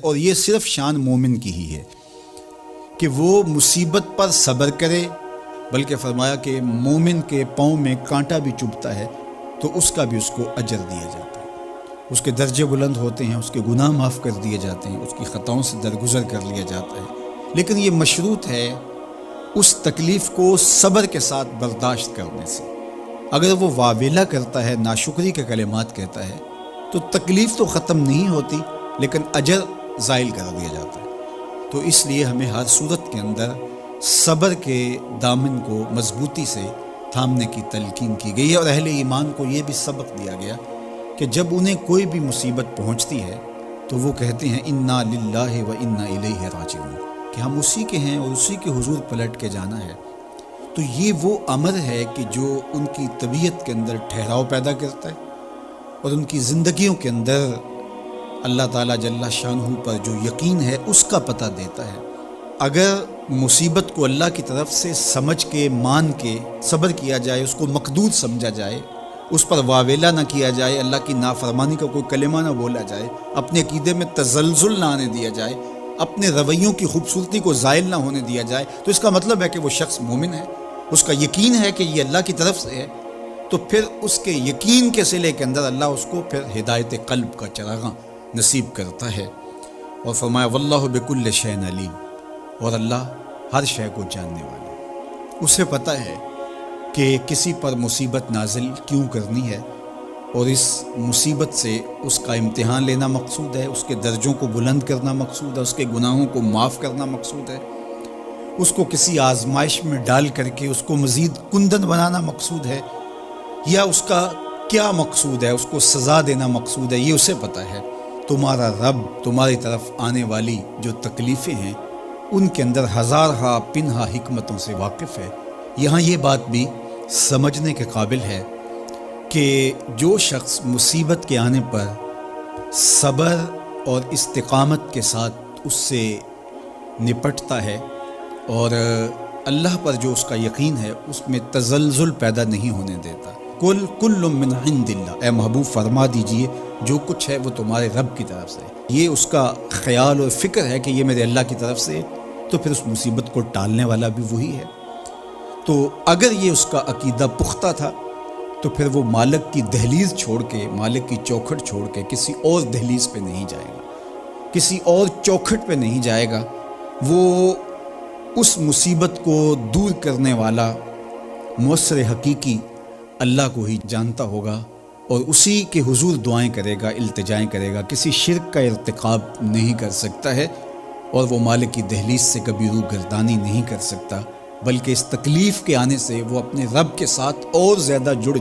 اور یہ صرف شان مومن کی ہی ہے کہ وہ مصیبت پر صبر کرے، بلکہ فرمایا کہ مومن کے پاؤں میں کانٹا بھی چبھتا ہے تو اس کا بھی اس کو اجر دیا جاتا ہے، اس کے درجے بلند ہوتے ہیں، اس کے گناہ معاف کر دیے جاتے ہیں، اس کی خطاؤں سے درگزر کر لیا جاتا ہے، لیکن یہ مشروط ہے اس تکلیف کو صبر کے ساتھ برداشت کرنے سے۔ اگر وہ واویلا کرتا ہے، ناشکری کے کلمات کہتا ہے، تو تکلیف تو ختم نہیں ہوتی لیکن اجر زائل کر دیا جاتا ہے۔ تو اس لیے ہمیں ہر صورت کے اندر صبر کے دامن کو مضبوطی سے تھامنے کی تلقین کی گئی ہے، اور اہل ایمان کو یہ بھی سبق دیا گیا کہ جب انہیں کوئی بھی مصیبت پہنچتی ہے تو وہ کہتے ہیں انا للہ و انا الیہ راجعون، کہ ہم اسی کے ہیں اور اسی کے حضور پلٹ کے جانا ہے۔ تو یہ وہ امر ہے کہ جو ان کی طبیعت کے اندر ٹھہراؤ پیدا کرتا ہے اور ان کی زندگیوں کے اندر اللہ تعالیٰ جل شانہ پر جو یقین ہے اس کا پتہ دیتا ہے۔ اگر مصیبت کو اللہ کی طرف سے سمجھ کے مان کے صبر کیا جائے، اس کو مقدور سمجھا جائے، اس پر واویلا نہ کیا جائے، اللہ کی نافرمانی کا کوئی کلمہ نہ بولا جائے، اپنے عقیدے میں تزلزل نہ آنے دیا جائے، اپنے رویوں کی خوبصورتی کو زائل نہ ہونے دیا جائے، تو اس کا مطلب ہے کہ وہ شخص مومن ہے، اس کا یقین ہے کہ یہ اللہ کی طرف سے ہے، تو پھر اس کے یقین کے صلے کے اندر اللہ اس کو پھر ہدایت قلب کا چراغاں نصیب کرتا ہے۔ اور فرمایا واللہ بکل شیء علیم، اور اللہ ہر شے کو جاننے والا ہے، اسے پتہ ہے کہ کسی پر مصیبت نازل کیوں کرنی ہے، اور اس مصیبت سے اس کا امتحان لینا مقصود ہے، اس کے درجوں کو بلند کرنا مقصود ہے، اس کے گناہوں کو معاف کرنا مقصود ہے، اس کو کسی آزمائش میں ڈال کر کے اس کو مزید کندن بنانا مقصود ہے، یا اس کا کیا مقصود ہے، اس کو سزا دینا مقصود ہے، یہ اسے پتہ ہے۔ تمہارا رب تمہاری طرف آنے والی جو تکلیفیں ہیں ان کے اندر ہزارہا پنہا حکمتوں سے واقف ہے۔ یہاں یہ بات بھی سمجھنے کے قابل ہے کہ جو شخص مصیبت کے آنے پر صبر اور استقامت کے ساتھ اس سے نپٹتا ہے اور اللہ پر جو اس کا یقین ہے اس میں تزلزل پیدا نہیں ہونے دیتا، کل من عند اللہ، اے محبوب فرما دیجئے جو کچھ ہے وہ تمہارے رب کی طرف سے ہے، یہ اس کا خیال اور فکر ہے کہ یہ میرے اللہ کی طرف سے ہے، تو پھر اس مصیبت کو ٹالنے والا بھی وہی ہے۔ تو اگر یہ اس کا عقیدہ پختہ تھا تو پھر وہ مالک کی دہلیز چھوڑ کے، مالک کی چوکھٹ چھوڑ کے کسی اور دہلیز پہ نہیں جائے گا، کسی اور چوکھٹ پہ نہیں جائے گا، وہ اس مصیبت کو دور کرنے والا مؤثر حقیقی اللہ کو ہی جانتا ہوگا اور اسی کے حضور دعائیں کرے گا، التجائیں کرے گا، کسی شرک کا ارتکاب نہیں کر سکتا ہے، اور وہ مالک کی دہلیز سے کبھی روح گردانی نہیں کر سکتا، بلکہ اس تکلیف کے آنے سے وہ اپنے رب کے ساتھ اور زیادہ جڑ